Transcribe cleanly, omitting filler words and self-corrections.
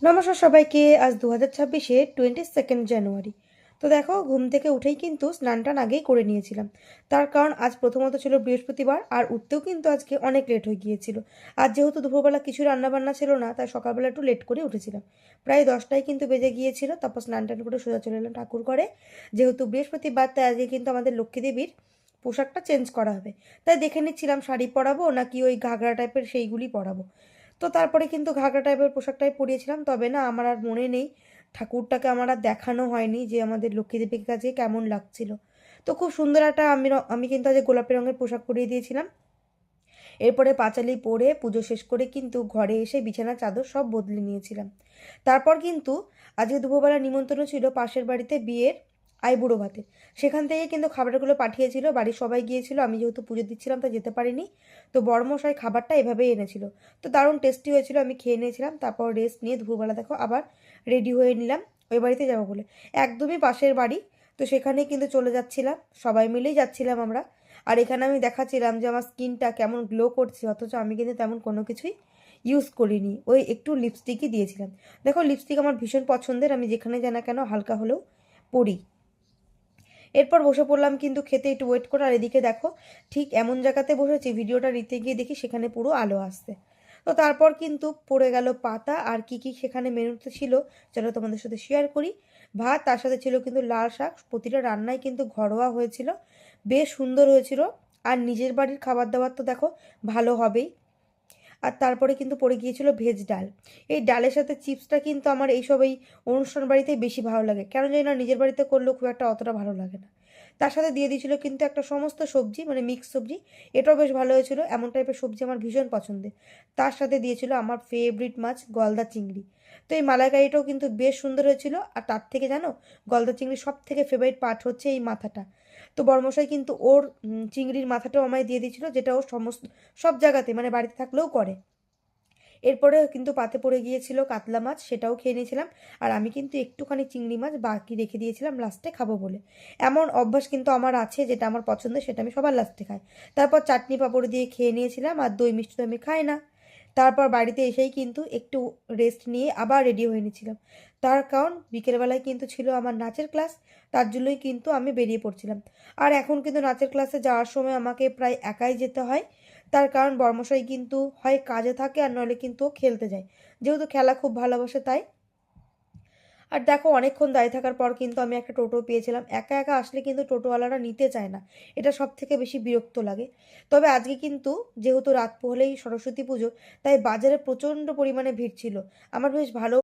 নমস্কার সবাইকে। আজ 2026-এ 22 জানুয়ারি। তো দেখো, ঘুম থেকে উঠেই কিন্তু স্নান-টান আগেই করে নিয়েছিলাম। তার কারণ আজ প্রথমত ছিল বৃহস্পতিবার, আর উঠতেও কিন্তু আজকে অনেক লেট হয়ে গিয়েছিল। আজ যেহেতু দুপুরবেলা কিছু রান্নাবান্না ছিল না, তাই সকালবেলা একটু লেট করে উঠেছিলাম। প্রায় 10টায় কিন্তু বেজে গিয়েছিল। তারপর স্নান-টান করে সোজা চলে এলাম ঠাকুর ঘরে। যেহেতু বৃহস্পতিবার, তাই আজকে কিন্তু আমাদের লক্ষ্মী দেবীর পোশাকটা চেঞ্জ করা হবে। তাই দেখে নিচ্ছিলাম শাড়ি পরাবো নাকি ওই ঘাগরা টাইপের সেইগুলি পরাবো। তো তারপরে কিন্তু ঘাগরা টাইপের পোশাকটাই পরিয়েছিলাম। তবে না, আমার আর মনে নেই, ঠাকুরটাকে আমার আর দেখানো হয়নি যে আমাদের লক্ষ্মী দেবীর কাছে কেমন লাগছিল। তো খুব সুন্দর একটা আমি কিন্তু আজ গোলাপি রঙের পোশাক পরিয়ে দিয়েছিলাম। এরপরে পাঁচালি পরে পুজো শেষ করে কিন্তু ঘরে এসে বিছানা চাদর সব বদলে নিয়েছিলাম। তারপর কিন্তু আজকে দুপুরবেলা নিমন্ত্রণ ছিল পাশের বাড়িতে বিয়ের আইবুড়ো ভাতে। সেখান থেকে কিন্তু খাবারগুলো পাঠিয়েছিল, বাড়ির সবাই গিয়েছিল, আমি যেহেতু পুজো দিচ্ছিলাম তাই যেতে পারিনি। তো বড়মশাই খাবারটা এভাবেই এনেছিল। তো দারুণ টেস্টি হয়েছিল, আমি খেয়ে নিয়েছিলাম। তারপর রেস্ট নিয়ে দুপুরবেলা দেখো আবার রেডি হয়ে নিলাম ওই বাড়িতে যাবো বলে। একদমই পাশের বাড়ি। তো সেখানে কিন্তু চলে যাচ্ছিলাম, সবাই মিলেই যাচ্ছিলাম আমরা। আর এখানে আমি দেখাচ্ছিলাম যে আমার স্কিনটা কেমন গ্লো করছে, অথচ আমি কিন্তু তেমন কোনো কিছুই ইউজ করিনি, ওই একটু লিপস্টিকই দিয়েছিলাম। দেখো, লিপস্টিক আমার ভীষণ পছন্দের, আমি যেখানে যাই না কেন হালকা হলেও পরি। এরপর বসে পড়লাম কিন্তু খেতে, একটু ওয়েট করে। আর এদিকে দেখো, ঠিক এমন জায়গাতে বসেছি, ভিডিওটা নিতে গিয়ে দেখি সেখানে পুরো আলো আসছে। তো তারপর কিন্তু পড়ে গেল পাতা। আর কি কি সেখানে মেনুতে ছিল চলো তোমাদের সাথে শেয়ার করি। ভাত, তার সাথে ছিল কিন্তু লাল শাক। প্রতিটা রান্নাই কিন্তু ঘরোয়া হয়েছিল, বেশ সুন্দর হয়েছিল। আর নিজের বাড়ির খাবার দাবার তো দেখো ভালো হবেই। আর তারপরে কিন্তু পড়ে গিয়েছিল ভেজ ডাল। এই ডালের সাথে চিপসটা কিন্তু আমার এইসব এই অনুষ্ঠান বাড়িতেই বেশি ভালো লাগে, কেন জানি না নিজের বাড়িতে করলেও খুব একটা অতটা ভালো লাগে না। তার সাথে দিয়ে দিয়েছিল কিন্তু একটা সমস্ত সবজি, মানে মিক্স সবজি। এটাও বেশ ভালো হয়েছিল, এমন টাইপের সবজি আমার ভীষণ পছন্দের। তার সাথে দিয়েছিল আমার ফেভারিট মাছ গলদা চিংড়ি। তো এই মালাইকারিটাও কিন্তু বেশ সুন্দর হয়েছিল। আর তার থেকে জানো, গলদা চিংড়ির সব থেকে ফেভারিট পার্ট হচ্ছে এই মাথাটা। তো বড়মশাই কিন্তু ওর চিংড়ির মাথাটাও আমায় দিয়ে দিয়েছিল, যেটা ও সমস্ত সব জায়গাতে মানে বাড়িতে থাকলেও করে। এরপরে কিন্তু পাতে পড়ে গিয়েছিল কাতলা মাছ, সেটাও খেয়ে নিয়েছিলাম। আর আমি কিন্তু একটুখানি চিংড়ি মাছ বাকি রেখে দিয়েছিলাম লাস্টে খাবো বলে। এমন অভ্যাস কিন্তু আমার আছে, যেটা আমার পছন্দের সেটা আমি সবার লাস্টে খাই। তারপর চাটনি পাঁপড় দিয়ে খেয়ে নিয়েছিলাম। আর দই মিষ্টি তো আমি খাই না। তারপর বাড়িতে এসেই কিন্তু একটু রেস্ট নিয়ে আবার রেডি হয়ে নিয়েছিলাম। তার কারণ বিকেলবেলায় কিন্তু ছিল আমার নাচের ক্লাস। তার জন্যই কিন্তু আমি বেরিয়ে পড়ছিলাম। আর এখন কিন্তু নাচের ক্লাসে যাওয়ার সময় আমাকে প্রায় একাই যেতে হয়। তার কারণ বর্মশাই কিন্তু হয় কাজে থাকে, আর নইলে কিন্তু ও খেলতে যায়। যেহেতু খেলা খুব ভালোবাসে তাই। আর দেখো, অনেকক্ষণ দাঁড়িয়ে থাকার পর কিন্তু আমি একটা টোটো পেয়েছিলাম। একা একা আসলে কিন্তু টোটোওয়ালারা নিতে চায় না, এটা সব থেকে বেশি বিরক্ত লাগে। তবে আজকে কিন্তু যেহেতু রাত পোহলেই সরস্বতী পুজো, তাই বাজারে প্রচণ্ড পরিমাণে ভিড় ছিল। আমার বেশ ভালো